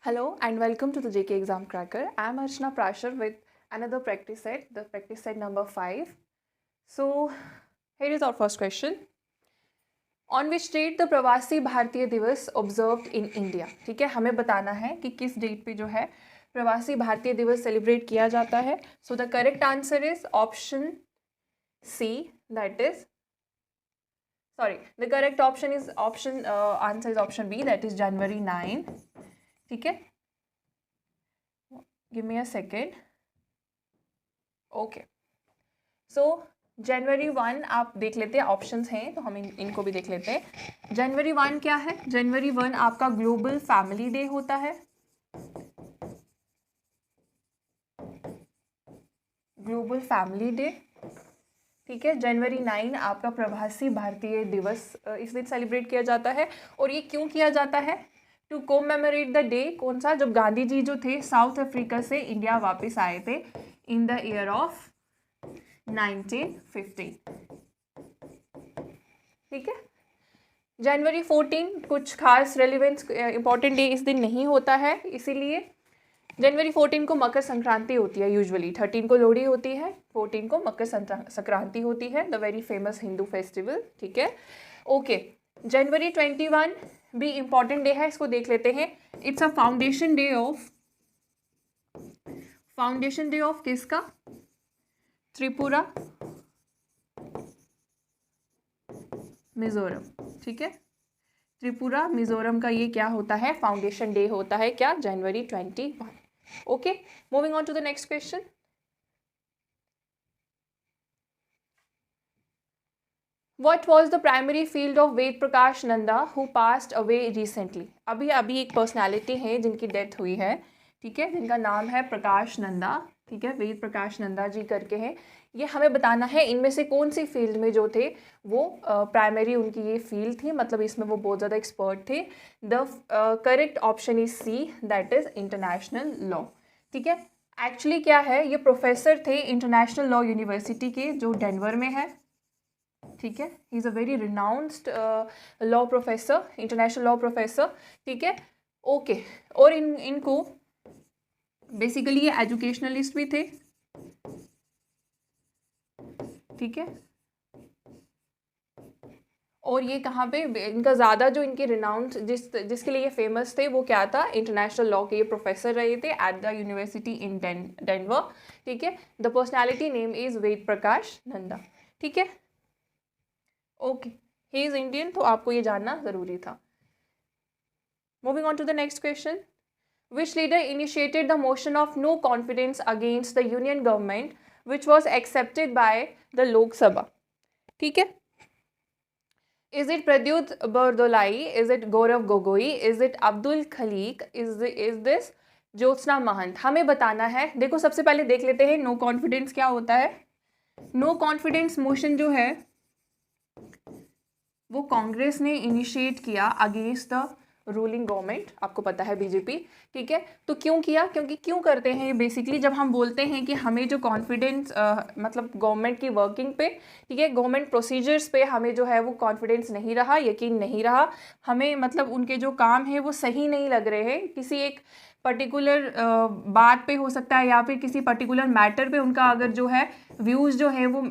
Hello and welcome to the JK Exam Cracker. I am Archana Prashar with another practice set, the practice set number 5. So, here is our first question. On which date the प्रवासी भारतीय दिवस observed in India? ठीक है, हमें बताना है कि किस डेट पे जो है प्रवासी भारतीय दिवस सेलिब्रेट किया जाता है. So, the correct answer is option C, that is, sorry, the correct option is answer is option B, that is January 9. ठीक है, give me a second. Okay, so जनवरी 1 आप देख लेते हैं, ऑप्शंस हैं तो हम इनको भी देख लेते हैं. जनवरी 1 क्या है? जनवरी 1 आपका ग्लोबल फैमिली डे होता है. ग्लोबल फैमिली डे, ठीक है. जनवरी 9 आपका प्रवासी भारतीय दिवस इस दिन सेलिब्रेट किया जाता है. और ये क्यों किया जाता है? टू कोमेमोरेट द डे, कौन सा? जब गांधी जी जो थे साउथ अफ्रीका से इंडिया वापस आए थे इन द ईयर ऑफ 1915. ठीक है. जनवरी 14 कुछ खास रेलिवेंस इंपॉर्टेंट डे इस दिन नहीं होता है, इसीलिए जनवरी 14 को मकर संक्रांति होती है. यूजुअली 13 को लोहड़ी होती है, 14 को मकर संक्रांति होती है, the very famous Hindu festival. ठीक है. ओके, जनवरी 21 भी इंपॉर्टेंट डे है, इसको देख लेते हैं. It's a foundation day of किसका? त्रिपुरा, मिजोरम. ठीक है, त्रिपुरा मिजोरम का ये क्या होता है? फाउंडेशन डे होता है. क्या? जनवरी 21. Okay, moving on to the next question. What was the primary field of Ved Prakash Nanda who passed away recently? अभी एक पर्सनालिटी है जिनकी डेथ हुई है, ठीक है, जिनका नाम है प्रकाश नंदा. ठीक है, वेद प्रकाश नंदा जी करके हैं. ये हमें बताना है इनमें से कौन सी फील्ड में जो थे वो प्राइमरी उनकी ये फील्ड थी, मतलब इसमें वो बहुत ज़्यादा एक्सपर्ट थे. The correct option is C, that is international law. ठीक है. एक्चुअली क्या है, ये प्रोफेसर थे इंटरनेशनल लॉ यूनिवर्सिटी के जो डेनवर में है. ठीक है, he is a very renounced law professor, international law professor. ठीक है. ओके, और इनको बेसिकली ये एजुकेशनलिस्ट भी थे. ठीक है, और ये कहाँ पे इनका ज़्यादा जो इनके रिनाउंड जिसके लिए ये फेमस थे वो क्या था? इंटरनेशनल लॉ के ये प्रोफेसर रहे थे at the university in Denver. ठीक है. द पर्सनैलिटी नेम इज़ वेद प्रकाश नंदा. ठीक है. ओके, ही इज़ इंडियन, तो आपको ये जानना ज़रूरी था. Moving on to the next question. Which leader initiated the motion of no confidence against the union government which was accepted by the Lok Sabha? ठीक है. Is it Pradyut Bardolai? Is it Gaurav Gogoi? Is it Abdul Khalik? Is this Jyotsna Mahant? हमें बताना है. देखो, सबसे पहले देख लेते हैं नो कॉन्फिडेंस क्या होता है. नो कॉन्फिडेंस मोशन जो है वो कांग्रेस ने इनिशिएट किया अगेंस्ट द रूलिंग गवर्नमेंट. आपको पता है बीजेपी. ठीक है. तो क्यों किया? क्यों करते हैं ये? बेसिकली जब हम बोलते हैं कि हमें जो कॉन्फिडेंस मतलब गवर्नमेंट की वर्किंग पे, ठीक है, गवर्नमेंट प्रोसीजर्स पे हमें जो है वो कॉन्फिडेंस नहीं रहा, यकीन नहीं रहा, हमें मतलब उनके जो काम है वो सही नहीं लग रहे हैं, किसी एक पर्टिकुलर बात पे हो सकता है या फिर किसी पर्टिकुलर मैटर पे उनका अगर जो है व्यूज़ जो है वो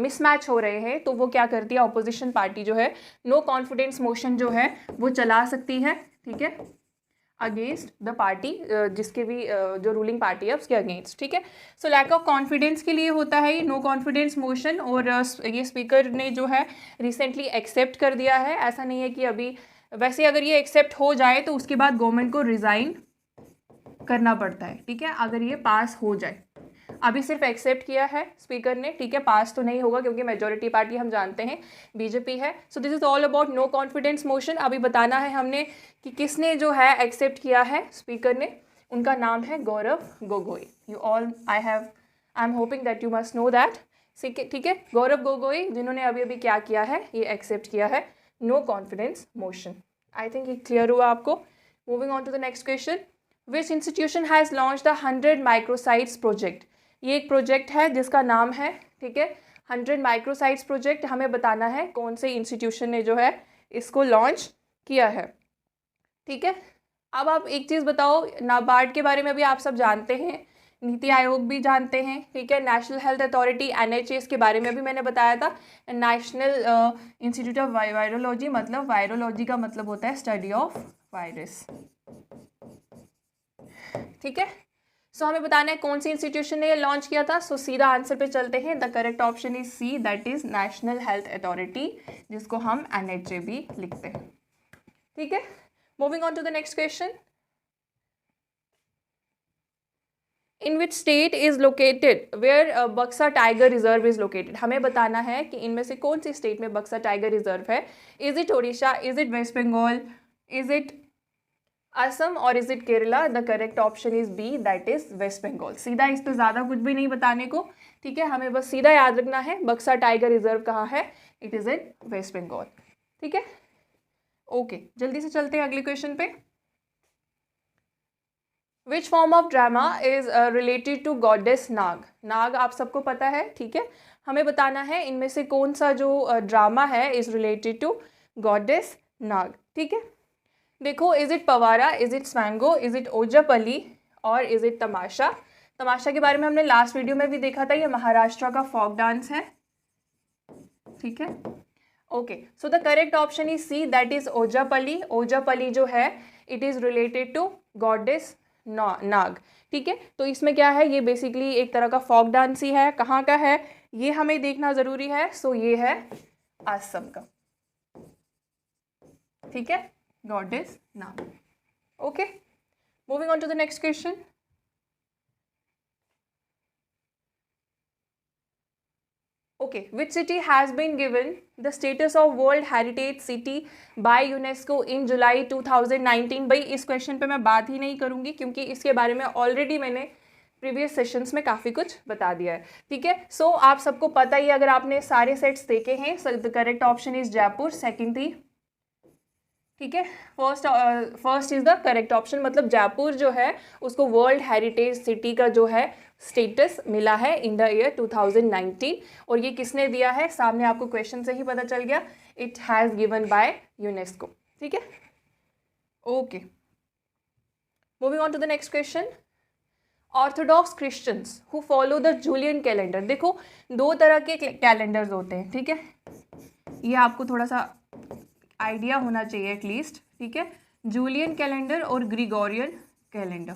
मिसमैच हो रहे हैं, तो वो क्या करती है? ऑपोजिशन पार्टी जो है नो कॉन्फिडेंस मोशन जो है वो चला सकती है. ठीक है, अगेंस्ट द पार्टी जिसके भी जो रूलिंग पार्टी है उसके अगेंस्ट. ठीक है. सो लैक ऑफ कॉन्फिडेंस के लिए होता है नो कॉन्फिडेंस मोशन, और ये स्पीकर ने जो है रिसेंटली एक्सेप्ट कर दिया है. ऐसा नहीं है कि अभी, वैसे अगर ये एक्सेप्ट हो जाए तो उसके बाद गवर्नमेंट को रिज़ाइन करना पड़ता है. ठीक है, अगर ये पास हो जाए. अभी सिर्फ एक्सेप्ट किया है स्पीकर ने. ठीक है, पास तो नहीं होगा क्योंकि मेजॉरिटी पार्टी हम जानते हैं बीजेपी है. So this is all about no confidence motion. अभी बताना है हमने कि किसने जो है एक्सेप्ट किया है स्पीकर ने. उनका नाम है Gaurav Gogoi. You all I am hoping that you must know that. ठीक है, गौरव गोगोई जिन्होंने अभी क्या किया है, ये एक्सेप्ट किया है no confidence motion. I think ये क्लियर हुआ आपको. Moving on to the next question. Which institution has launch the 100 microsites project? ये एक प्रोजेक्ट है जिसका नाम है, ठीक है, 100 माइक्रोसाइट्स प्रोजेक्ट. हमें बताना है कौन से इंस्टीट्यूशन ने जो है इसको लॉन्च किया है. ठीक है, अब आप एक चीज़ बताओ, नाबार्ड के बारे में भी आप सब जानते हैं, नीति आयोग भी जानते हैं, ठीक है, नेशनल हेल्थ अथॉरिटी NHS के बारे में भी मैंने बताया था, नेशनल इंस्टीट्यूट ऑफ वायरोलॉजी, मतलब वायरोलॉजी का मतलब होता है स्टडी ऑफ वायरस, ठीक है। सो हमें बताना है कौन सी इंस्टीट्यूशन ने ये लॉन्च किया था। सो सीधा आंसर पे चलते हैं, the correct option is C, that is national health authority, जिसको हम NHA भी लिखते हैं, ठीक है। Moving on to the next question, in which state is located where Buxa tiger reserve is located. हमें बताना है कि इनमें से कौन सी स्टेट में बक्सा टाइगर रिजर्व है। Is it Odisha, is it West Bengal, is it Assam और is it Kerala. The correct option is B, that is West Bengal. सीधा इस पर ज़्यादा कुछ भी नहीं बताने को, ठीक है, हमें बस सीधा याद रखना है बक्सा टाइगर रिजर्व कहाँ है, it is in West Bengal, ठीक है। ओके, जल्दी से चलते हैं अगले क्वेश्चन पे। Which form of drama is related to goddess Nag. Nag आप सबको पता है, ठीक है, हमें बताना है इनमें से कौन सा जो ड्रामा है is related to goddess Nag, ठीक है। देखो, is it Pavara, is it Swango, is it Ojapali और इज इट तमाशा। तमाशा के बारे में हमने लास्ट वीडियो में भी देखा था, ये महाराष्ट्र का फोक डांस है, ठीक है। Okay, so the correct option is C, that is Ojapali. Ojapali जो है it is related to goddess Nag, ठीक है। तो इसमें क्या है, ये बेसिकली एक तरह का फोक डांस ही है। कहाँ का है ये हमें देखना जरूरी है। सो ये है असम का, ठीक है, goddess Nag. Okay, moving on to the next question. Okay, which city has been given the status of World Heritage City by UNESCO in July 2019? भाई इस क्वेश्चन पे मैं बात ही नहीं करूँगी क्योंकि इसके बारे में ऑलरेडी मैंने प्रीवियस सेशंस में काफ़ी कुछ बता दिया है, ठीक है। सो आप सबको पता ही, अगर आपने सारे सेट्स देखे हैं, the correct option is Jaipur, second थी, ठीक है, first is the correct option. मतलब जयपुर जो है उसको वर्ल्ड हेरिटेज सिटी का जो है स्टेटस मिला है इन द ईयर 2019, और ये किसने दिया है, सामने आपको क्वेश्चन से ही पता चल गया, it has given by UNESCO, ठीक है। Okay, moving on to the next question. Orthodox Christians who follow the Julian calendar. देखो, दो तरह के कैलेंडर्स होते हैं, ठीक है, ये आपको थोड़ा सा आइडिया होना चाहिए एटलीस्ट, ठीक है। जूलियन कैलेंडर और ग्रिगोरियन कैलेंडर।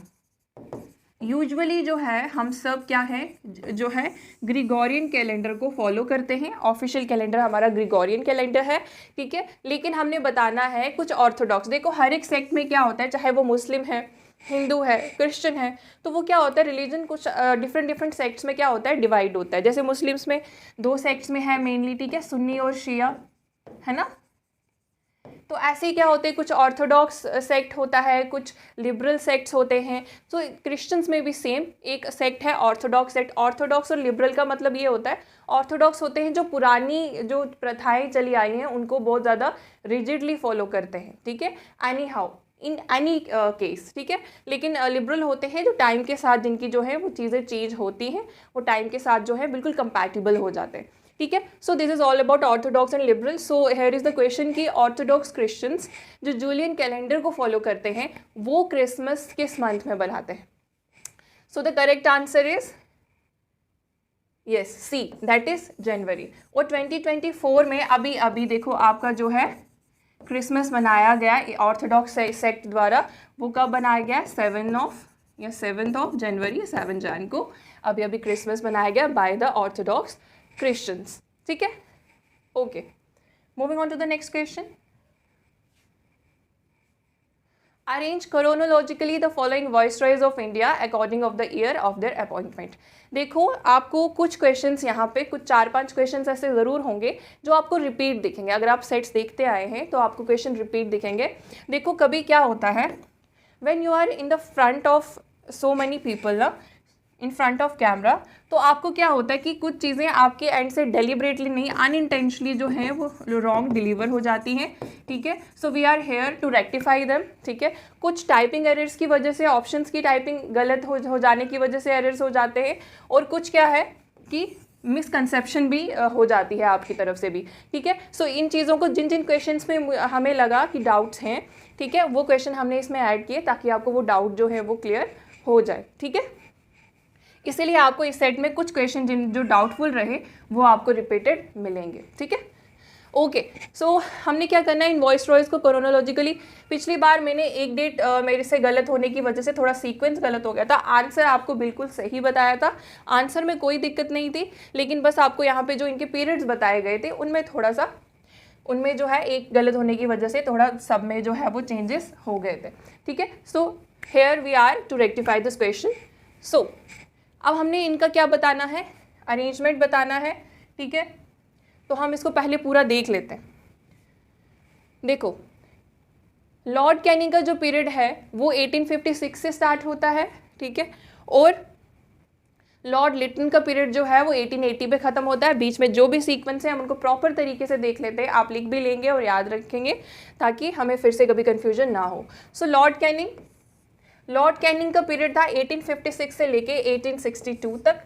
यूजुअली जो है हम सब क्या है, जो है ग्रिगोरियन कैलेंडर को फॉलो करते हैं। ऑफिशियल कैलेंडर हमारा ग्रिगोरियन कैलेंडर है, ठीक है। लेकिन हमने बताना है कुछ ऑर्थोडॉक्स। देखो, हर एक सेक्ट में क्या होता है, चाहे वो मुस्लिम है, हिंदू है, क्रिश्चियन है, तो वो क्या होता है, रिलीजन कुछ डिफरेंट सेक्ट्स में क्या होता है, डिवाइड होता है। जैसे मुस्लिम्स में दो सेक्ट्स में है मेनली, ठीक है, सुन्नी और शिया, है ना। तो ऐसे ही क्या होते हैं, कुछ ऑर्थोडॉक्स सेक्ट होता है, कुछ लिबरल सेक्ट्स होते हैं। तो क्रिश्चियंस में भी सेम एक सेक्ट है ऑर्थोडॉक्स सेक्ट। ऑर्थोडॉक्स और लिबरल का मतलब ये होता है, ऑर्थोडॉक्स होते हैं जो पुरानी जो प्रथाएं चली आई हैं उनको बहुत ज़्यादा रिजिडली फॉलो करते हैं, ठीक है, any how in any case, ठीक है। लेकिन लिबरल होते हैं जो टाइम के साथ जिनकी जो है वो चीज़ें चेंज होती हैं, वो टाइम के साथ जो है बिल्कुल कंपैटिबल हो जाते हैं, ठीक है। So this is all about orthodox and liberal. So here is the question कि ऑर्थोडॉक्स क्रिश्चियंस जो जूलियन कैलेंडर को फॉलो करते हैं वो क्रिसमस किस मंथ में बनाते हैं। So the correct answer is yes C, that is January. और 2024 में अभी देखो आपका जो है क्रिसमस मनाया गया ऑर्थोडॉक्स सेक्ट द्वारा, वो कब बनाया गया, 7th ऑफ जनवरी, 7 जन को अभी क्रिसमस मनाया गया बाय द ऑर्थोडॉक्स क्रिश्चियंस, ठीक है। Okay, moving on to the next question. Arrange chronologically the following viceroys of India according of the year of their appointment. देखो, आपको कुछ क्वेश्चंस यहाँ पे कुछ 4-5 क्वेश्चंस ऐसे ज़रूर होंगे जो आपको रिपीट दिखेंगे। अगर आप सेट्स देखते आए हैं तो आपको क्वेश्चन रिपीट दिखेंगे। देखो, कभी क्या होता है, when you are in the front of so many people ना, इन फ्रंट ऑफ कैमरा, तो आपको क्या होता है कि कुछ चीज़ें आपके एंड से डेलिबरेटली नहीं, अनइंटेंशनली जो है वो रॉन्ग डिलीवर हो जाती हैं, ठीक है। So we are here to rectify them, ठीक है। कुछ टाइपिंग एरर्स की वजह से, ऑप्शंस की टाइपिंग गलत हो जाने की वजह से एरर्स हो जाते हैं, और कुछ क्या है कि मिसकंसेप्शन भी हो जाती है आपकी तरफ से भी, ठीक है। सो इन चीज़ों को जिन जिन क्वेश्चंस में हमें लगा कि डाउट्स हैं, ठीक है, वो क्वेश्चन हमने इसमें ऐड किए ताकि आपको वो डाउट जो है वो क्लियर हो जाए, ठीक है। इसीलिए आपको इस सेट में कुछ क्वेश्चन जिन जो डाउटफुल रहे वो आपको रिपीटेड मिलेंगे, ठीक है। ओके, सो हमने क्या करना है इन वॉइसरॉयज को क्रोनोलॉजिकली। पिछली बार मैंने एक डेट मेरे से गलत होने की वजह से थोड़ा सीक्वेंस गलत हो गया था, आंसर आपको बिल्कुल सही बताया था, आंसर में कोई दिक्कत नहीं थी, लेकिन बस आपको यहाँ पे जो इनके पीरियड्स बताए गए थे उनमें थोड़ा सा, उनमें जो है एक गलत होने की वजह से थोड़ा सब में जो है वो चेंजेस हो गए थे, ठीक है। So here we are to rectify this question. So अब हमने इनका क्या बताना है, अरेंजमेंट बताना है, ठीक है। तो हम इसको पहले पूरा देख लेते हैं। देखो, लॉर्ड कैनिंग का जो पीरियड है वो 1856 से स्टार्ट होता है, ठीक है, और लॉर्ड लिटन का पीरियड जो है वो 1880 पे ख़त्म होता है। बीच में जो भी सीक्वेंस है हम उनको प्रॉपर तरीके से देख लेते हैं, आप लिख भी लेंगे और याद रखेंगे ताकि हमें फिर से कभी कन्फ्यूजन ना हो। सो लॉर्ड कैनिंग का पीरियड था 1856 से लेके 1862 तक।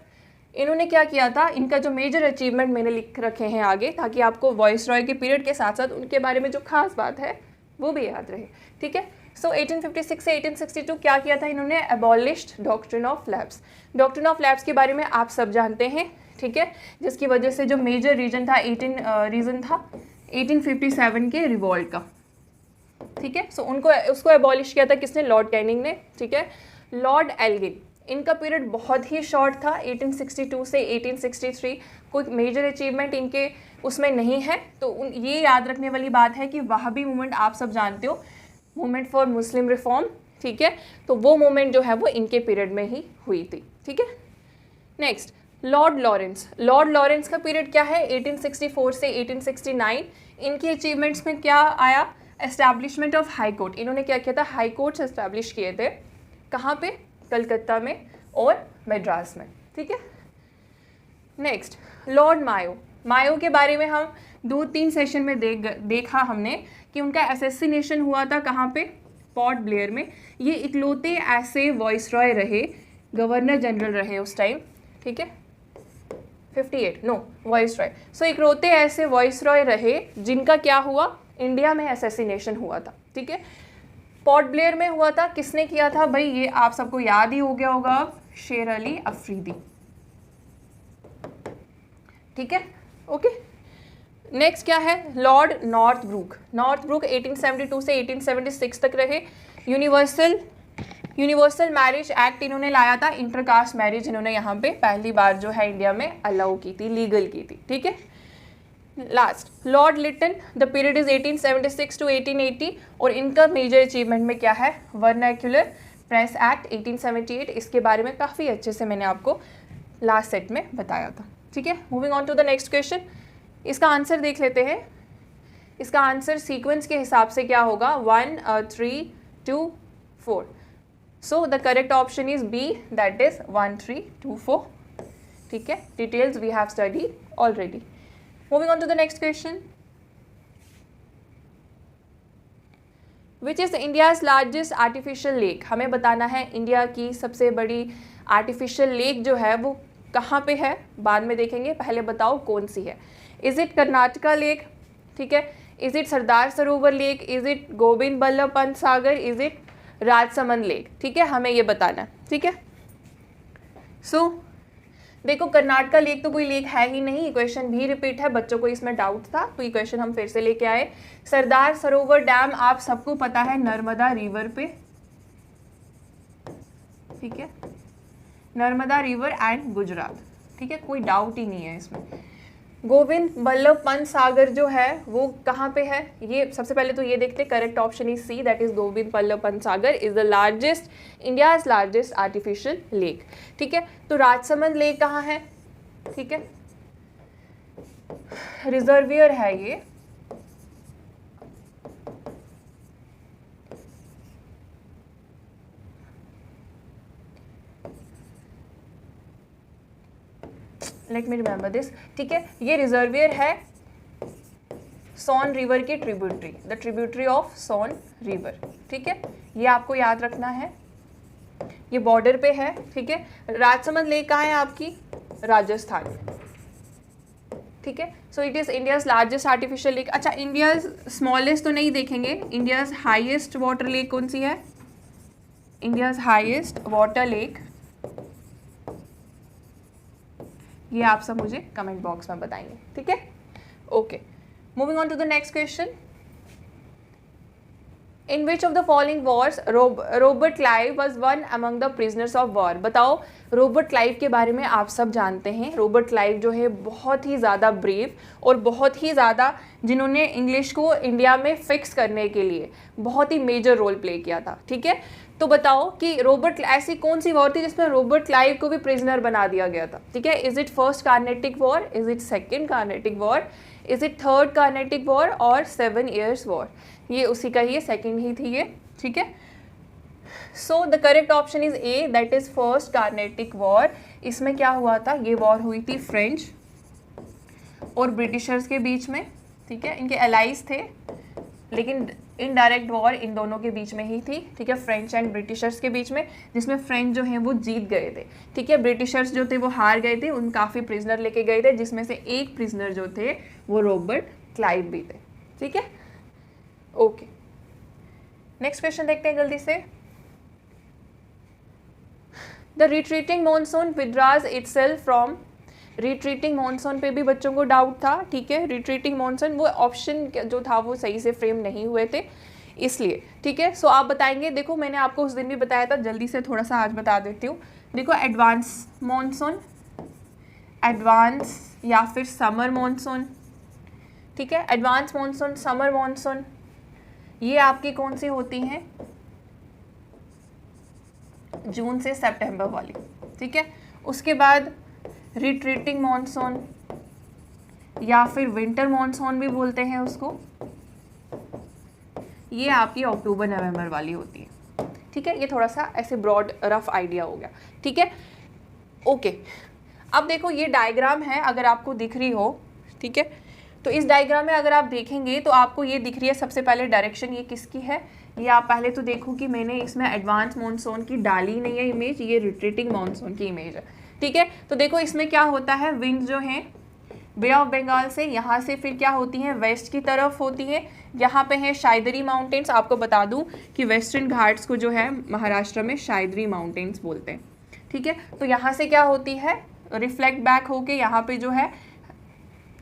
इन्होंने क्या किया था, इनका जो मेजर अचीवमेंट मैंने लिख रखे हैं आगे ताकि आपको वॉइसरॉय के पीरियड के साथ साथ उनके बारे में जो खास बात है वो भी याद रहे, ठीक है। सो 1856 से 1862 क्या किया था इन्होंने, abolished doctrine of labs. Doctrine of labs के बारे में आप सब जानते हैं, ठीक है, जिसकी वजह से जो मेजर रीजन था 1857 के रिवॉल्ट का, ठीक है। सो उसको एबॉलिश किया था किसने, लॉर्ड कैनिंग ने, ठीक है। लॉर्ड एल्गिन, इनका पीरियड बहुत ही शॉर्ट था 1862 से 1863, कोई मेजर अचीवमेंट इनके उसमें नहीं है। तो ये याद रखने वाली बात है कि वहाबी मूवमेंट आप सब जानते हो, मूवमेंट फॉर मुस्लिम रिफॉर्म, ठीक है, तो वो मूवमेंट जो है वो इनके पीरियड में ही हुई थी, ठीक है। नेक्स्ट, लॉर्ड लॉरेंस का पीरियड क्या है, 1864 से 1869। इनकी अचीवमेंट्स में क्या आया, एस्टैब्लिशमेंट ऑफ हाई कोर्ट। इन्होंने क्या किया था, हाई कोर्ट्स एस्टैब्लिश किए थे, कहाँ पे, कलकत्ता में और मद्रास में, ठीक है। नेक्स्ट, लॉर्ड मायो के बारे में हम 2-3 सेशन में देखा हमने कि उनका असैसिनेशन हुआ था कहाँ पे, पोर्ट ब्लेयर में। ये इकलौते ऐसे वॉइसरॉय रहे, गवर्नर जनरल रहे उस टाइम, ठीक है, 58 नो वॉइसरॉय। सो इकलौते ऐसे वॉइसरॉय रहे जिनका क्या हुआ, इंडिया में असैसिनेशन हुआ था, ठीक है। पोर्ट ब्लेयर में हुआ था, किसने किया था भाई, ये आप सबको याद ही हो गया होगा, शेर अली अफरीदी, ठीक है, ओके। नेक्स्ट क्या है, लॉर्ड नॉर्थब्रूक 1872 से 1876 तक रहे। यूनिवर्सल मैरिज एक्ट इन्होंने लाया था, इंटरकास्ट मैरिज इन्होंने यहाँ पे पहली बार जो है इंडिया में अलाउ की थी, लीगल की थी, ठीक है। Last, Lord Lytton, the period is 1876 to 1880, और इनका मेजर अचीवमेंट में क्या है, वर्नाक्युलर प्रेस एक्ट 1878। इसके बारे में काफ़ी अच्छे से मैंने आपको लास्ट सेट में बताया था, ठीक है। Moving on to the next question, इसका आंसर देख लेते हैं। इसका आंसर सीक्वेंस के हिसाब से क्या होगा, 1 3 2 4। So the correct option is B, that is 1 3 2 4, ठीक है। Details we have study already. Moving on to the next question. Which is India's largest artificial lake? हमें बताना है इंडिया की सबसे बड़ी आर्टिफिशियल लेक जो है वो कहाँ पे है, बाद में देखेंगे, पहले बताओ कौन सी है। इज इट कर्नाटका लेक, ठीक है, is it Sardar Sarovar lake, is it Govind Ballabh Pant Sagar, is it Rajsamand lake, ठीक है, हमें ये बताना है, ठीक है। सो देखो, कर्नाटका लेक तो कोई लेक है ही नहीं, क्वेश्चन भी रिपीट है, बच्चों को इसमें डाउट था तो ये क्वेश्चन हम फिर से लेके आए। सरदार सरोवर डैम आप सबको पता है नर्मदा रिवर पे, ठीक है, नर्मदा रिवर एंड गुजरात, ठीक है, कोई डाउट ही नहीं है इसमें। गोविंद बल्लभ पंत सागर जो है वो कहाँ पे है, ये सबसे पहले तो ये देखते, correct option is C, that is Govind Ballabh Pant Sagar is the largest, India's largest artificial lake, ठीक है। तो राजसमंद लेक कहाँ है, ठीक है, रिजर्वियर है ये, लेट मी रिमेंबर दिस, ठीक है, ये रिजर्वियर है सोन रिवर की tributary, the tributary of Son river, ठीक है, ये आपको याद रखना है, ये बॉर्डर पे है, ठीक है। राजसमंद लेक कहाँ है आपकी, राजस्थान, ठीक है। So it is India's largest artificial lake. अच्छा, इंडियाज़ स्मॉलेस्ट तो नहीं देखेंगे, इंडियाज़ हाईएस्ट वाटर लेक कौन सी है? इंडियाज़ हाईएस्ट वाटर लेक, ये आप सब मुझे कमेंट बॉक्स में बताएंगे, ठीक है। Okay, moving on to the next question. In which of the following wars Robert Clive was one among the prisoners of war. बताओ, रॉबर्ट क्लाइव के बारे में आप सब जानते हैं। रॉबर्ट क्लाइव जो है बहुत ही ज़्यादा ब्रेव और बहुत ही ज़्यादा, जिन्होंने इंग्लिश को इंडिया में फिक्स करने के लिए बहुत ही मेजर रोल प्ले किया था, ठीक है। तो बताओ कि रॉबर्ट, ऐसी कौन सी वॉर थी जिसमें रॉबर्ट क्लाइव को भी प्रिजनर बना दिया गया था, ठीक है। Is it first Carnatic war, is it second Carnatic war, is it third Carnatic war और 7 years वॉर? ये उसी का ही सेकेंड ही थी ये, ठीक है। So the correct option is A, that is first Carnatic war. इसमें क्या हुआ था, ये वॉर हुई थी फ्रेंच और ब्रिटिशर्स के बीच में, ठीक है। इनके एलाइज थे, लेकिन इनडायरेक्ट वॉर इन दोनों के बीच में ही थी, ठीक है, फ्रेंच एंड ब्रिटिशर्स के बीच में, जिसमें फ्रेंच जो हैं वो जीत गए थे, ठीक है। ब्रिटिशर्स जो थे वो हार गए थे, उन काफ़ी प्रिजनर लेके गए थे, जिसमें से एक प्रिजनर जो थे वो रॉबर्ट क्लाइव भी थे, ठीक है। ओके, नेक्स्ट क्वेश्चन देखते हैं जल्दी से। The retreating monsoon withdraws itself from, retreating monsoon पे भी बच्चों को डाउट था, ठीक है। रिट्रीटिंग मॉनसून, वो ऑप्शन जो था वो सही से फ्रेम नहीं हुए थे इसलिए, ठीक है। सो आप बताएंगे, देखो मैंने आपको उस दिन भी बताया था, जल्दी से थोड़ा सा आज बता देती हूँ। देखो, एडवांस मॉनसून, एडवांस या फिर समर मॉनसून, ठीक है। एडवांस मॉनसून, समर मॉनसून, ये आपकी कौन सी होती हैं? जून से सितंबर वाली, ठीक है। उसके बाद रिट्रीटिंग मॉनसून या फिर विंटर मॉनसून भी बोलते हैं उसको, ये आपकी अक्टूबर नवंबर वाली होती है, ठीक है। ये थोड़ा सा ऐसे ब्रॉड रफ आइडिया हो गया, ठीक है। ओके, अब देखो ये डायग्राम है, अगर आपको दिख रही हो, ठीक है, तो इस डायग्राम में अगर आप देखेंगे तो आपको ये दिख रही है सबसे पहले डायरेक्शन, ये किसकी है? ये आप पहले तो देखो कि मैंने इसमें एडवांस मॉनसून की डाली नहीं है इमेज, ये रिट्रीटिंग मॉनसून की इमेज है, ठीक है। तो देखो इसमें क्या होता है, विंड जो है बे ऑफ बंगाल से, यहाँ से फिर क्या होती हैं, वेस्ट की तरफ होती है। यहाँ पे है शायदरी माउंटेन्स, आपको बता दूं कि वेस्टर्न घाट्स को जो है महाराष्ट्र में शायदरी माउंटेन्स बोलते हैं, ठीक है। तो यहाँ से क्या होती है, रिफ्लेक्ट बैक होके यहाँ पे जो है,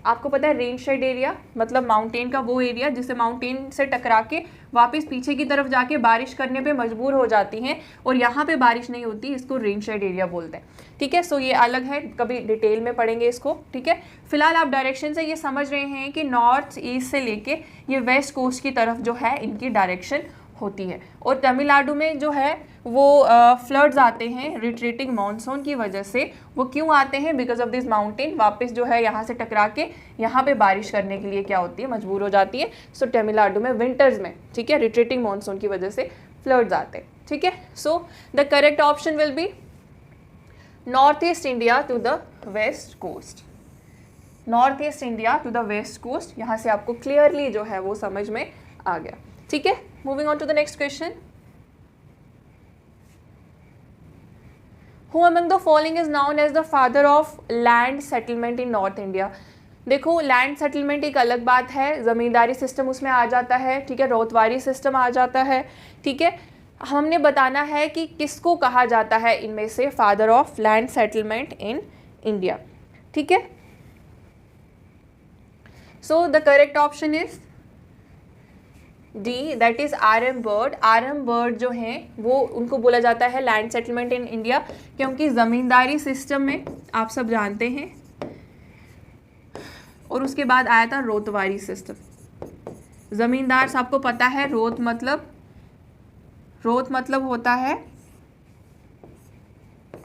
आपको पता है रेन शेड एरिया मतलब माउंटेन का वो एरिया जिसे माउंटेन से टकरा के वापस पीछे की तरफ जाके बारिश करने पे मजबूर हो जाती हैं, और यहाँ पे बारिश नहीं होती, इसको रेन शेड एरिया बोलते हैं, ठीक है। सो ये अलग है, कभी डिटेल में पढ़ेंगे इसको, ठीक है। फिलहाल आप डायरेक्शन से ये समझ रहे हैं कि नॉर्थ ईस्ट से लेके ये वेस्ट कोस्ट की तरफ जो है इनकी डायरेक्शन होती है। और तमिलनाडु में जो है वो फ्लड्स आते हैं रिट्रीटिंग मॉनसून की वजह से। वो क्यों आते हैं? बिकॉज ऑफ दिस माउंटेन वापस जो है यहाँ से टकरा के यहाँ पे बारिश करने के लिए क्या होती है, मजबूर हो जाती है। सो तमिलनाडु में विंटर्स में, ठीक है, रिट्रीटिंग मॉनसून की वजह से फ्लड्स आते हैं, ठीक है। So the correct option will be north east India to the west coast, north east India to the west coast. यहाँ से आपको क्लियरली जो है वो समझ में आ गया, ठीक है। Moving on to the next question. Who among the following is known as the father of land settlement in North India? देखो, लैंड सेटलमेंट एक अलग बात है, ज़मींदारी सिस्टम उसमें आ जाता है, ठीक है, रौतवारी सिस्टम आ जाता है, ठीक है। हमने बताना है कि किसको कहा जाता है इनमें से father of land settlement in India, ठीक है। So the correct option is D, that is RM bird. RM bird जो हैं वो उनको बोला जाता है लैंड सेटलमेंट इन इंडिया, क्योंकि ज़मींदारी सिस्टम में आप सब जानते हैं, और उसके बाद आया था रोतवारी सिस्टम। ज़मींदार सबको पता है, रोत मतलब होता है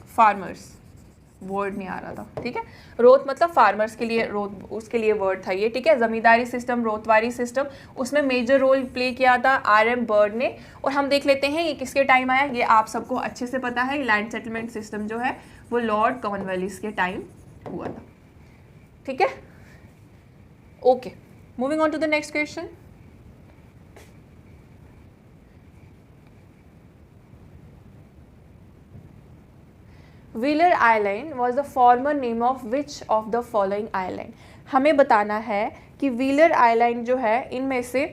फार्मर्स, वर्ड नहीं आ रहा था, ठीक है। रोत मतलब फार्मर्स के लिए, रोत उसके लिए वर्ड था ये, ठीक है। जमींदारी सिस्टम, रोतवारी सिस्टम, उसमें मेजर रोल प्ले किया था RM बर्ड ने। और हम देख लेते हैं ये किसके टाइम आया, ये आप सबको अच्छे से पता है। लैंड सेटलमेंट सिस्टम जो है वो लॉर्ड कॉर्नवालिस के टाइम हुआ था, ठीक है। Okay, moving on to the next question. Wheeler Island was the former name of which of the following island? हमें बताना है कि व्हीलर आइलैंड जो है इनमें से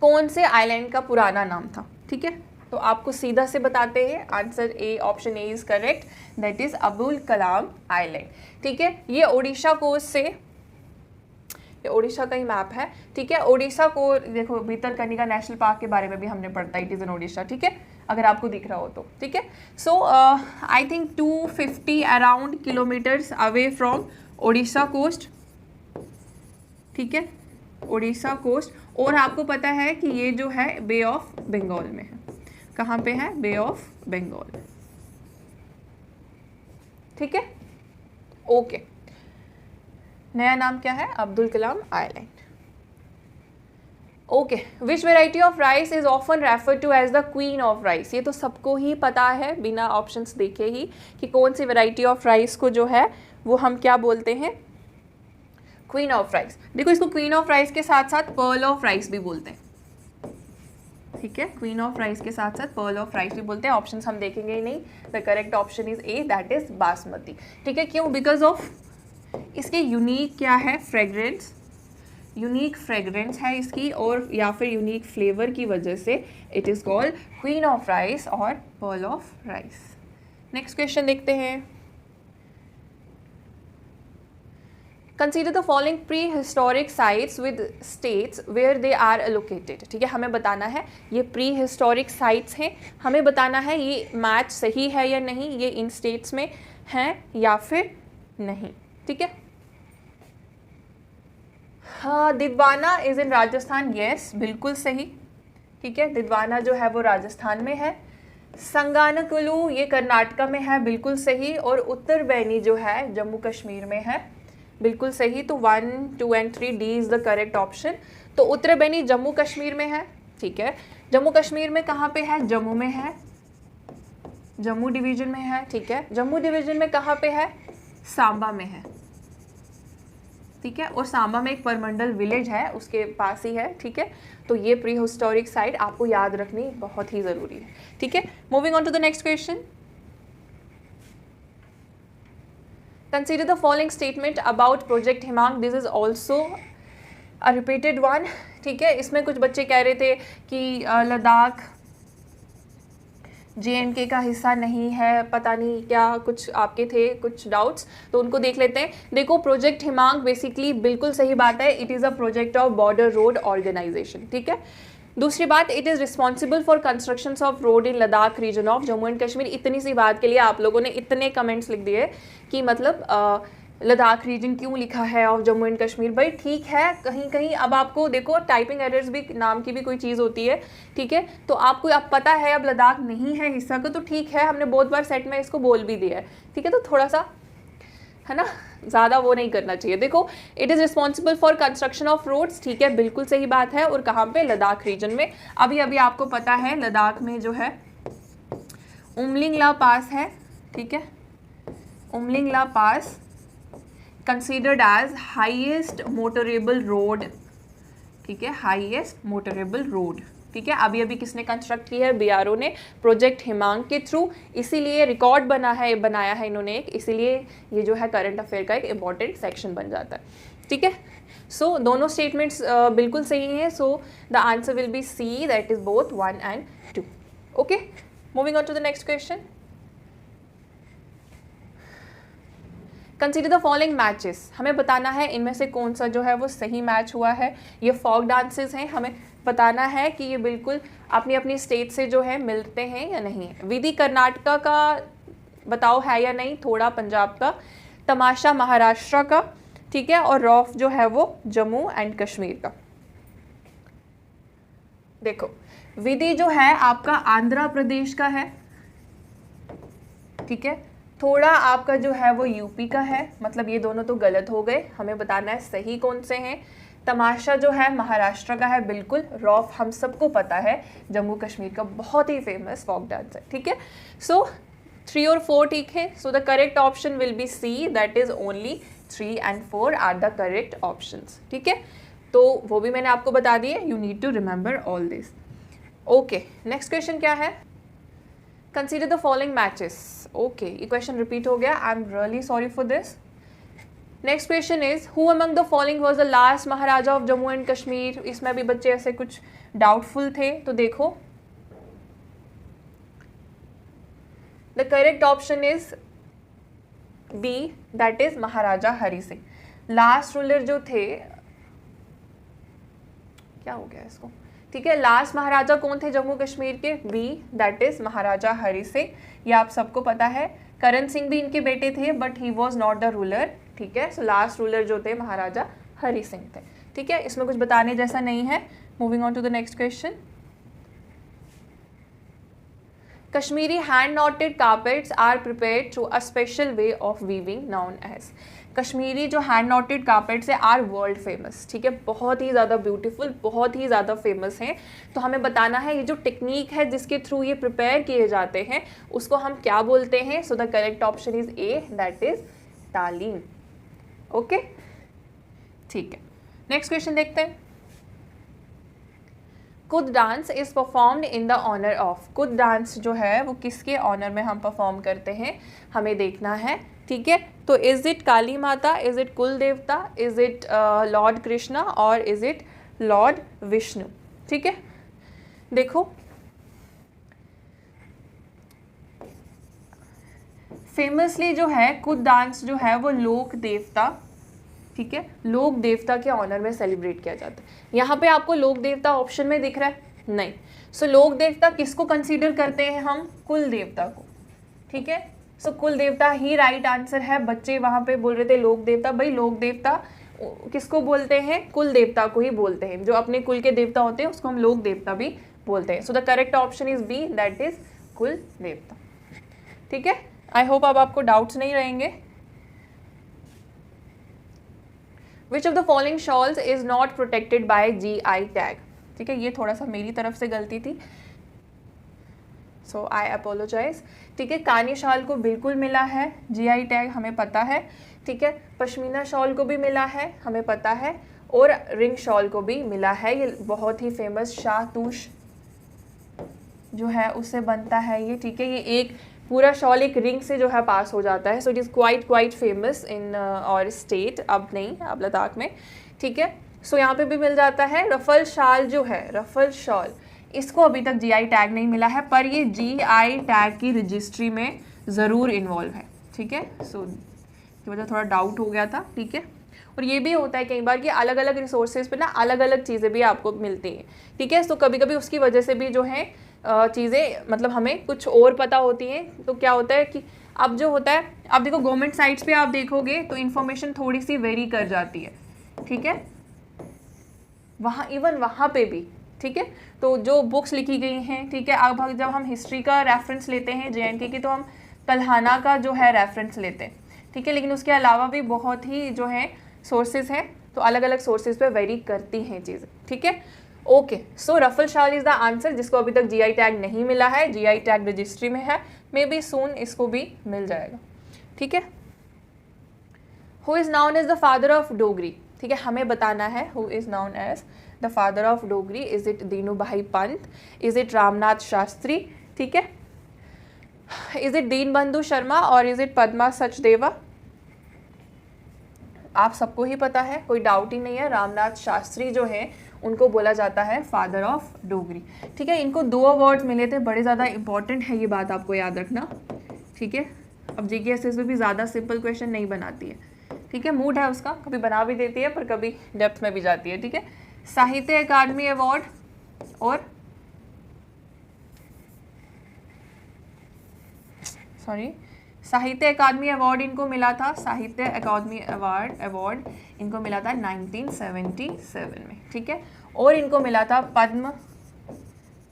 कौन से आइलैंड का पुराना नाम था। ठीक है, तो आपको सीधा से बताते हैं, answer A, option A is correct, that is Abdul Kalam island. ठीक है, ये ओडिशा कोस्ट से, ये ओडिशा का ही मैप है। ठीक है, ओडिशा को देखो, भितरकनिका नेशनल पार्क के बारे में भी हमने पढ़ता, इट इज इन ओडिशा। ठीक है, अगर आपको दिख रहा हो तो। ठीक है, so I think 250 around kilometres away from Odisha coast. ठीक है, ओडिशा कोस्ट, और आपको पता है कि ये जो है बे ऑफ बंगाल में है। कहाँ पे है? Bay of Bengal. ठीक है, ओके। नया नाम क्या है? Abdul Kalam island. Okay, which variety of rice is often referred to as the queen of rice? ये तो सबको ही पता है बिना ऑप्शंस देखे ही कि कौन सी वेराइटी ऑफ राइस को जो है वो हम क्या बोलते हैं? Queen of rice. देखो, इसको क्वीन ऑफ राइस के साथ साथ पर्ल ऑफ राइस भी बोलते हैं। ठीक है, क्वीन ऑफ राइस के साथ साथ पर्ल ऑफ राइस भी बोलते हैं। ऑप्शंस हम देखेंगे ही नहीं। The correct option is A, that is basmati. ठीक है, क्यों? बिकॉज ऑफ इसके यूनिक क्या है? फ्रेग्रेंस, यूनिक फ्रेग्रेंस है इसकी, और या फिर यूनिक फ्लेवर की वजह से it is called queen of rice और pearl of rice. Next question देखते हैं। Consider the following prehistoric sites with states where they are located. ठीक है, हमें बताना है ये प्री हिस्टोरिक साइट्स हैं, हमें बताना है ये मैच सही है या नहीं, ये इन स्टेट्स में हैं या फिर नहीं। ठीक है, हाँ, दिद्वाना इज इन राजस्थान, यस, बिल्कुल सही। ठीक है, दिद्वाना जो है वो राजस्थान में है। संगानकुलू ये कर्नाटका में है, बिल्कुल सही। और उत्तर बैनी जो है जम्मू कश्मीर में है, बिल्कुल सही। तो 1, 2 and 3 D is the correct option. तो उत्तर बैनी जम्मू कश्मीर में है। ठीक है, जम्मू कश्मीर में कहाँ पे है? जम्मू में है, जम्मू डिवीजन में है। ठीक है, जम्मू डिवीजन में कहाँ पे है? सांबा में है। ठीक है, और सांबा में एक परमंडल विलेज है, उसके पास ही है। ठीक है, तो ये प्री हिस्टोरिक साइट आपको याद रखनी बहुत ही ज़रूरी है। ठीक है, moving on to the next question. Consider the following statement about project Himank, this is also a repeated one. ठीक है, इसमें कुछ बच्चे कह रहे थे कि लद्दाख JNK का हिस्सा नहीं है, पता नहीं क्या कुछ आपके थे कुछ डाउट्स, तो उनको देख लेते हैं। देखो, प्रोजेक्ट हिमांग बेसिकली बिल्कुल सही बात है, it is a project of border road organisation. ठीक है, दूसरी बात, it is responsible for constructions of road in Ladakh region of Jammu and Kashmir. इतनी सी बात के लिए आप लोगों ने इतने कमेंट्स लिख दिए कि मतलब लद्दाख रीजन क्यों लिखा है ऑफ जम्मू एंड कश्मीर। भाई ठीक है, कहीं कहीं अब आपको देखो टाइपिंग एरर्स भी नाम की भी कोई चीज़ होती है। ठीक है, तो आपको अब पता है अब लद्दाख नहीं है हिस्सा का, तो ठीक है, हमने बहुत बार सेट में इसको बोल भी दिया है। ठीक है, तो थोड़ा सा है ना, ज़्यादा वो नहीं करना चाहिए। देखो, it is responsible for construction of roads. ठीक है, बिल्कुल सही बात है। और कहाँ पे? लद्दाख रीजन में। अभी अभी आपको पता है लद्दाख में जो है उमलिंगला पास है। ठीक है, Umlingla pass considered as highest motorable road. ठीक है, हाईएस्ट मोटरेबल रोड। ठीक है, अभी अभी किसने कंस्ट्रक्ट की है? BRO ने, प्रोजेक्ट हिमांग के थ्रू। इसीलिए रिकॉर्ड बनाया है इन्होंने एक, इसीलिए ये जो है करंट अफेयर का एक इंपॉर्टेंट सेक्शन बन जाता है। ठीक है, सो दोनों स्टेटमेंट्स बिल्कुल सही हैं। So the answer will be C, that is both 1 and 2। Okay, moving on to the next question. Consider the following matches, हमें बताना है इनमें से कौन सा जो है वो सही मैच हुआ है। ये फोक डांसेस हैं, हमें बताना है कि ये बिल्कुल अपनी अपनी स्टेट से जो है मिलते हैं या नहीं। विधि कर्नाटका का बताओ है या नहीं, थोड़ा पंजाब का, तमाशा महाराष्ट्र का। ठीक है, और रॉफ जो है वो जम्मू एंड कश्मीर का। देखो, विधि जो है आपका आंध्र प्रदेश का है। ठीक है, थोड़ा आपका जो है वो यूपी का है, मतलब ये दोनों तो गलत हो गए, हमें बताना है सही कौन से हैं। तमाशा जो है महाराष्ट्र का है, बिल्कुल। रॉफ हम सबको पता है जम्मू कश्मीर का बहुत ही फेमस फोक डांस है। ठीक है, सो 3 और 4 ठीक है। So the correct option will be C, that is only 3 and 4 are the correct options. ठीक है, तो वो भी मैंने आपको बता दिए, you need to remember all this. Okay, next question क्या है? Consider the following matches. Okay, ये क्वेश्चन रिपीट हो गया, I am really sorry for this. Next question is who among the following was the last Maharaja of Jammu and Kashmir. इसमें भी बच्चे ऐसे कुछ डाउटफुल थे, तो देखो the correct option is B, that is Maharaja Hari Singh. Last ruler जो थे, क्या हो गया इसको, ठीक है, लास्ट महाराजा कौन थे जम्मू कश्मीर के, B, that is Maharaja Hari Singh. ये आप सबको पता है। करण सिंह भी इनके बेटे थे but he was not the ruler, ठीक है। सो लास्ट रूलर जो थे महाराजा हरि सिंह थे, ठीक है। इसमें कुछ बताने जैसा नहीं है। Moving on to the next question. Kashmiri hand knotted carpets are prepared through a special way of weaving known as. Kashmiri जो हैंड नॉटेड कार्पेट्स है आर वर्ल्ड फेमस, ठीक है, बहुत ही ज़्यादा ब्यूटीफुल, बहुत ही ज़्यादा फेमस हैं। तो हमें बताना है ये जो टेक्निक है जिसके थ्रू ये प्रिपेयर किए जाते हैं उसको हम क्या बोलते हैं। So the correct option is A, that is Taleem. Okay, ठीक है। नेक्स्ट क्वेश्चन देखते हैं। Kud dance is performed in the honour of. Kud dance जो है वो किसके ऑनर में हम परफॉर्म करते हैं, हमें देखना है, ठीक है। तो इज इट काली माता, इज इट कुल देवता, इज इट लॉर्ड कृष्णा और इज इट लॉर्ड विष्णु, ठीक है। देखो फेमसली जो है कुद डांस जो है वो लोक देवता, ठीक है, लोक देवता के ऑनर में सेलिब्रेट किया जाता है। यहाँ पे आपको लोक देवता ऑप्शन में दिख रहा है, नहीं। सो लोक देवता किसको कंसीडर करते हैं हम, कुल देवता को, ठीक है। सो कुल देवता ही राइट आंसर है। बच्चे वहाँ पे बोल रहे थे लोक देवता, भाई लोक देवता किसको बोलते हैं, कुल देवता को ही बोलते हैं। जो अपने कुल के देवता होते हैं उसको हम लोक देवता भी बोलते हैं। So the correct option is B, that is kul devta, ठीक है। आई होप अब आपको डाउट्स नहीं रहेंगे। विच of the following shawls is not protected by GI tag, ठीक है। ये थोड़ा सा मेरी तरफ से गलती थी, सो आई अपोलोजाइज, ठीक है। कानी शाल को बिल्कुल मिला है GI टैग, हमें पता है, ठीक है। पश्मीना शॉल को भी मिला है, हमें पता है, और रिंग शॉल को भी मिला है। ये बहुत ही फेमस शाहतूश जो है उससे बनता है ये, ठीक है। ये एक पूरा शॉल एक रिंग से जो है पास हो जाता है। So it is quite famous in और स्टेट, अब नहीं, अब लद्दाख में, ठीक है। सो यहाँ पे भी मिल जाता है। रफल शाल जो है, रफल शॉल, इसको अभी तक GI टैग नहीं मिला है पर ये GI टैग की रजिस्ट्री में ज़रूर इन्वॉल्व है, ठीक है। सो की वजह थोड़ा डाउट हो गया था, ठीक है। और ये भी होता है कई बार कि अलग अलग रिसोर्सेज पे ना अलग अलग चीज़ें भी आपको मिलती हैं, ठीक है। तो कभी कभी उसकी वजह से भी जो है चीज़ें मतलब हमें कुछ और पता होती हैं। तो क्या होता है कि अब जो होता है, अब देखो गवर्नमेंट साइट्स पे आप देखोगे तो इन्फॉर्मेशन थोड़ी सी वेरी कर जाती है, ठीक है, वहाँ इवन वहाँ पे भी, ठीक है। तो जो बुक्स लिखी गई हैं, ठीक है, अब जब हम हिस्ट्री का रेफरेंस लेते हैं JNK की तो हम तलहाना का जो है रेफरेंस लेते हैं, ठीक है। लेकिन उसके अलावा भी बहुत ही जो है सोर्सेज हैं, तो अलग अलग सोर्सेज पे वेरी करती हैं चीज़ें, ठीक है। Okay, so Rafal shawl is the answer, जिसको अभी तक GI टैग नहीं मिला है, GI टैग रजिस्ट्री में है, मे बी सून इसको भी मिल जाएगा, ठीक है। Who is known as the father of Dogri, ठीक है, हमें बताना है who is known as the father of Dogri. Is it Dinu Bhai Pant, is it Ramnath Shastri, ठीक है, इज इट दीन बंधु शर्मा और इज इट पद्मा सचदेवा। आप सबको ही पता है, कोई डाउट ही नहीं है, रामनाथ शास्त्री जो है उनको बोला जाता है फादर ऑफ डोगरी, ठीक है। इनको 2 अवार्ड्स मिले थे, बड़े ज़्यादा इंपॉर्टेंट है ये बात, आपको याद रखना, ठीक है। अब GKSS में भी ज़्यादा सिंपल क्वेश्चन नहीं बनाती है, ठीक है, मूड है उसका, कभी बना भी देती है पर कभी डेप्थ में भी जाती है, ठीक है। साहित्य अकादमी अवार्ड और साहित्य अकादमी अवार्ड इनको मिला था, साहित्य अकादमी अवार्ड इनको मिला था 1977 में, ठीक है। और इनको मिला था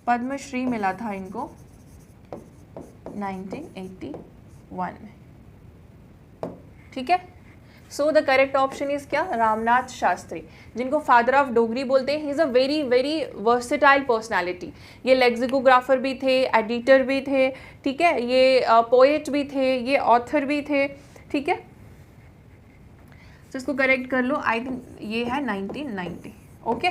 पद्मश्री मिला था इनको 1981 में, ठीक है। So the correct option is क्या, रामनाथ शास्त्री, जिनको फादर ऑफ डोगरी बोलते हैं। He is a very very versatile personality. ये लेक्सिकोग्राफर भी थे, एडिटर भी थे, ठीक है, ये पोएट भी थे, ये ऑथर भी थे, ठीक है। तो इसको करेक्ट कर लो, आई थिंक ये है 1990, ओके।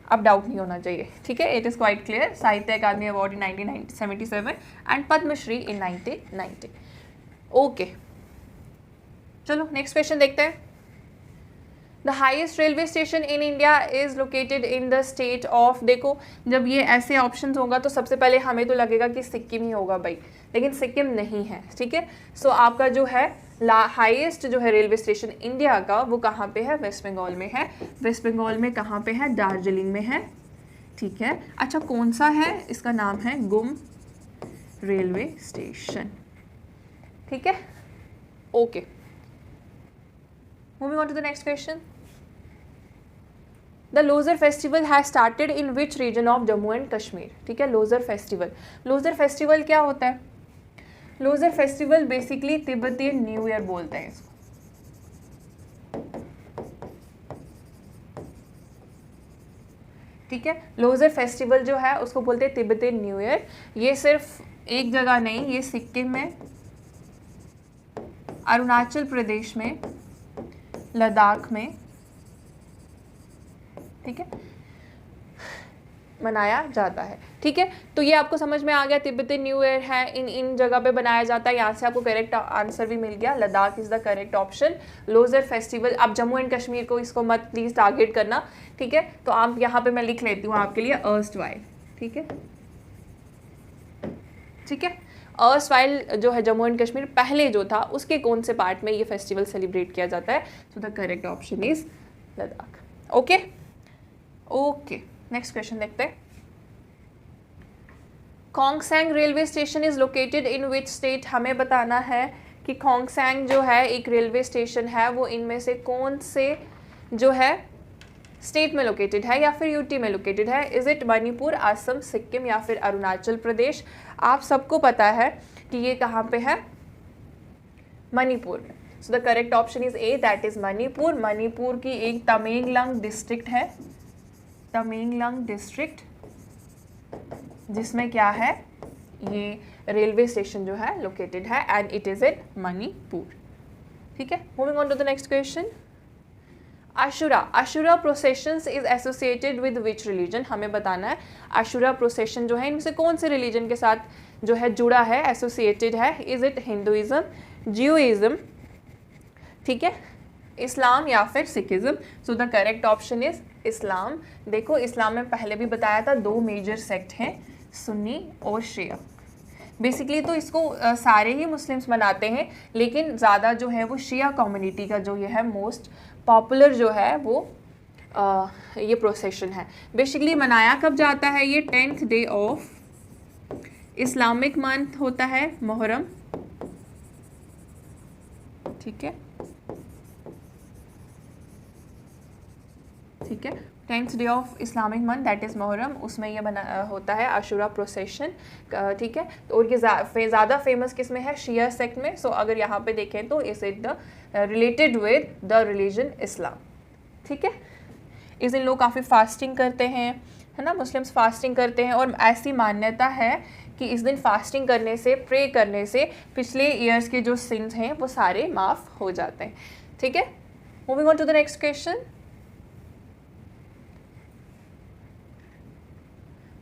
अब डाउट नहीं होना चाहिए, ठीक है। It is quite clear, Sahitya Akademi award in 1977 and Padmashri in 1990, okay. चलो नेक्स्ट क्वेश्चन देखते हैं। The highest railway station in India is located in the state of, देखो जब ये ऐसे ऑप्शन होगा तो सबसे पहले हमें तो लगेगा कि सिक्किम ही होगा भाई, लेकिन सिक्किम नहीं है, ठीक है। सो आपका जो है हाईएस्ट जो है रेलवे स्टेशन इंडिया का वो कहाँ पे है, वेस्ट बंगाल में है। वेस्ट बंगाल में कहाँ पे है, दार्जिलिंग में है, ठीक है। अच्छा कौन सा है, इसका नाम है गुम रेलवे स्टेशन, ठीक है, okay. Moving on to the next question. The Losar festival has started in which region of Jammu and Kashmir, ठीक है। लोजर फेस्टिवल, लोजर फेस्टिवल क्या होता है, Losar festival basically Tibetan new year बोलते हैं इसको, ठीक है। लोजर फेस्टिवल जो है उसको बोलते हैं तिब्बतियन न्यू ईयर। ये सिर्फ एक जगह नहीं, ये सिक्किम में, अरुणाचल प्रदेश में, लद्दाख में, ठीक है, मनाया जाता है, ठीक है। तो ये आपको समझ में आ गया, तिब्बती न्यू ईयर है, इन जगह पे बनाया जाता है। यहाँ से आपको करेक्ट आंसर भी मिल गया, Ladakh is the correct option. Loser festival, आप जम्मू एंड कश्मीर को इसको मत प्लीज टारगेट करना, ठीक है। तो आप यहाँ पे मैं लिख लेती हूँ आपके लिए अर्स्टवाइल, ठीक है, ठीक है। अर्स्टवाइल जो है जम्मू एंड कश्मीर पहले जो था उसके कौन से पार्ट में ये फेस्टिवल सेलिब्रेट किया जाता है, so the correct option is Ladakh, okay okay. Next question देखते हैं। Khongsang railway station is located in which state, हमें बताना है कि खोंगसैंग जो है एक रेलवे स्टेशन है, वो इनमें से कौन से जो है स्टेट में लोकेटेड है या फिर यूटी में लोकेटेड है। इज इट मणिपुर, असम, सिक्किम या फिर अरुणाचल प्रदेश। आप सबको पता है कि ये कहाँ पे है, मणिपुर में। सो the correct option is A, that is Manipur. Manipur की एक तमेंगलोंग डिस्ट्रिक्ट है, तमेंगलोंग डिस्ट्रिक्ट, जिसमें क्या है, ये रेलवे स्टेशन जो है लोकेटेड है and it is in Manipur, ठीक है। Moving on to the next question. Ashura, Ashura processions is associated with which religion, हमें बताना है आशुरा प्रोसेशन जो है इनसे कौन से रिलीजन के साथ जो है जुड़ा है, एसोसिएटेड है। इज इट हिंदुइज्म, ज्यूइज्म, ठीक है, इस्लाम या फिर Sikhism. So the correct option is इस्लाम। देखो इस्लाम में पहले भी बताया था दो मेजर सेक्ट हैं, सुन्नी और शिया। बेसिकली तो इसको सारे ही मुस्लिम्स मनाते हैं, लेकिन ज़्यादा जो है वो शिया कम्युनिटी का जो ये है मोस्ट पॉपुलर जो है वो ये प्रोसेशन है। बेसिकली मनाया कब जाता है, ये 10th day of Islamic month होता है मुहर्रम, ठीक है, ठीक है, 10th day of Islamic month that is Muharram, उसमें ये बना होता है आशुरा प्रोसेशन, ठीक है। तो और ये ज़्यादा फेमस किस में है, शिया सेक्ट में। सो अगर यहाँ पे देखें तो is it the related with the religion Islam, ठीक है। इस दिन लोग काफ़ी फास्टिंग करते हैं, है ना, मुस्लिम्स फास्टिंग करते हैं और ऐसी मान्यता है कि इस दिन फास्टिंग करने से, प्रे करने से पिछले ईयर्स के जो सिंस हैं वो सारे माफ़ हो जाते हैं, ठीक है। Moving on to the next question.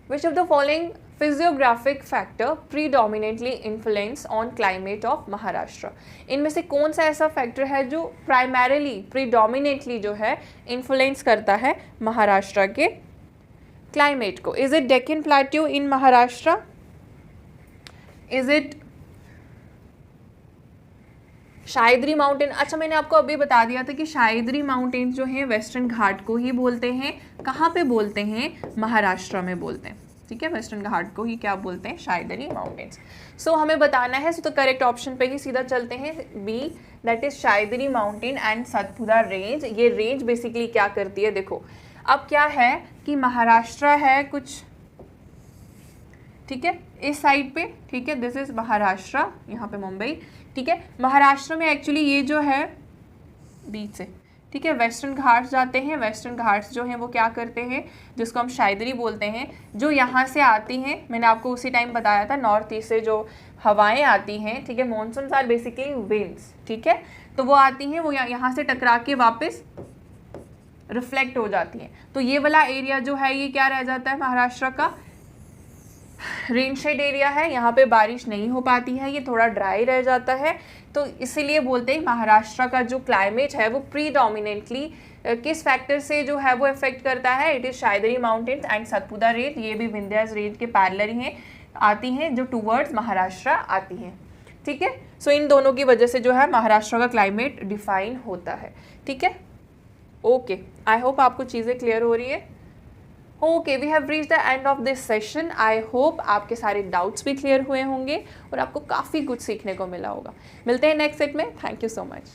Which of the following physiographic factor predominantly influence on climate of Maharashtra? इनमें से कौन सा ऐसा फैक्टर है जो प्राइमरीली, प्रीडोमिनेटली जो है इन्फ्लुएंस करता है महाराष्ट्र के क्लाइमेट को? Is it Deccan plateau in Maharashtra, is it Sahyadri mountain? अच्छा मैंने आपको अभी बता दिया था कि शायदरी माउंटेन्स जो हैं वेस्टर्न घाट को ही बोलते हैं। कहाँ पे बोलते हैं, महाराष्ट्र में बोलते हैं, ठीक है। वेस्टर्न घाट को ही क्या बोलते हैं, शायदरी माउंटेन्स। सो हमें बताना है, तो करेक्ट ऑप्शन पे ही सीधा चलते हैं, B, that is Sahyadri mountain and Satpura range. ये रेंज बेसिकली क्या करती है, देखो अब क्या है कि महाराष्ट्र है कुछ, ठीक है, इस साइड पे, ठीक है, दिस इज महाराष्ट्र, यहाँ पे मुंबई, ठीक है। महाराष्ट्र में एक्चुअली ये जो है बीच से, ठीक है, वेस्टर्न घाट्स जाते हैं। वेस्टर्न घाट्स जो हैं वो क्या करते हैं, जिसको हम शायदरी बोलते हैं, जो यहाँ से आती हैं, मैंने आपको उसी टाइम बताया था, नॉर्थ ईस्ट से जो हवाएं आती हैं, ठीक है, मॉनसून्स आर बेसिकली विंड्स, ठीक है, तो वो आती हैं, वो यहाँ से टकरा के वापस रिफ्लेक्ट हो जाती हैं। तो ये वाला एरिया जो है ये क्या रह जाता है महाराष्ट्र का, रेन शेड एरिया है, यहाँ पे बारिश नहीं हो पाती है, ये थोड़ा ड्राई रह जाता है, तो इसीलिए बोलते हैं महाराष्ट्र का जो क्लाइमेट है वो प्रीडोमिनेंटली किस फैक्टर से जो है वो इफेक्ट करता है, it is Sahyadri mountains and Satpura range, ये भी विंध्यास रेंज के पैरेलल ही हैं, आती हैं जो टूवर्ड्स महाराष्ट्र आती हैं। ठीक है, सो इन दोनों की वजह से जो है महाराष्ट्र का क्लाइमेट डिफाइन होता है। ठीक है, ओके, आई होप आपको चीज़ें क्लियर हो रही है। Okay, we have reach the end of this session. I hope आपके सारे डाउट्स भी क्लियर हुए होंगे और आपको काफ़ी कुछ सीखने को मिला होगा। मिलते हैं नेक्स्ट सेट में। Thank you so much.